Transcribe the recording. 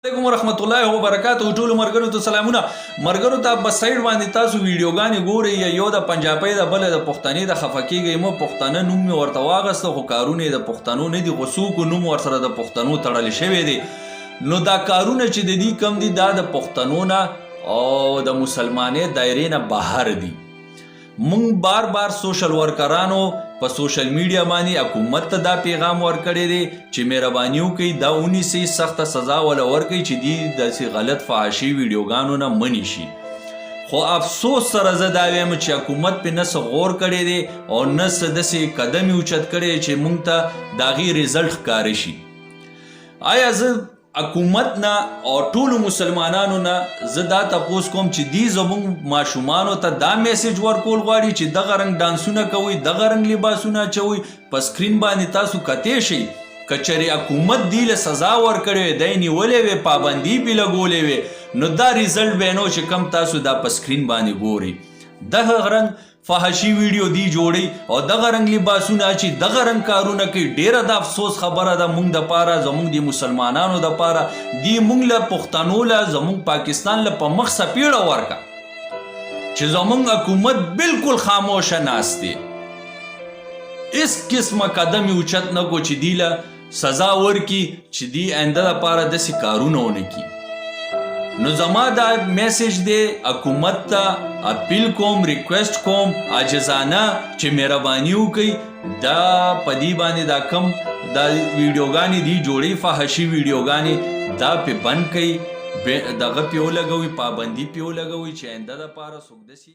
علیکم ورحمت الله وبرکاته ټول مرګرو ته سلامونه مرګرو ته بس سایډ باندې تاسو ویډیوګانې ګورئ یو د پنجابۍ د بل د پښتنې د خفکیږي مو پښتنه نوم می ورته واغسته خو کارونه د پښتنو نه دي غسوک نوم ورسره د پښتنو تړل شوی دی نو دا کارونه چې د دې کم دي دا د پښتنو نه او د مسلمانې دایرې نه بهر دي مونږ بار بار سوشل ورکرانو په سوشل میډیا باندې حکومت ته دا پیغام ورکړی دی چې مهرباني وکړئ دا ونیسئ سخته سزا ولا ورکړئ چې دې داسې غلط فحاشي ویډیوګانو نه منې شي خو افسوس سره زه دا وایم چې حکومت پې نه څه غور کړی دی او نه څه داسې قدم یې اوچت کړی چې مونږ ته د هغې رزلټ ښکاره شي آیا زه حکومت نه او ټولو مسلمانانو نه زه دا تپوس کوم چې دی زموږ ماشومانو ته دا میسج ورکول غواړي چې دغه رنګ ډانسونه کوئ دغه رنګ لباسونه اچوئ په سکرین باندې تاسو کتی شئ که چېرې حکومت دی له سزا ورکړې وی دی نیولې وی پابندي پې لګولې وی نو دا ریزلټ به نو چې کم تاسو دا په سکرین باندې ګورئ دغه رنګ فحاشي ویډیو دی جوړي او دغه رنګ لباسونه اچي دغه رنګ کارونه کوي ډیره د افسوس خبره ده مونږ دپاره زمونږ د مسلمانانو دپاره دی مونږ له پښتنو له زمونږ پاکستان له په مخ سپیړه ورکه چې زمونږ حکومت بالکل خاموشه ناست دی هیڅ قسمه قدم یې اوچت نه کو چې دی له سزا ورکي چې دی آینده دپاره داسې کارونه ونه کړي نو زما دا میسج دی حکومت ته اپیل کوم ریکویسٹ کوم عاجزانه چې مهرباني وکړئ دا په دې باندې دا کم دا ویډیوګانې دي جوړې فحاشي ویډیوګانې دا پې بند کړئ دغه پې ولګوئ پابندي پې ولګوئ چې آینده دپاره څوک داسې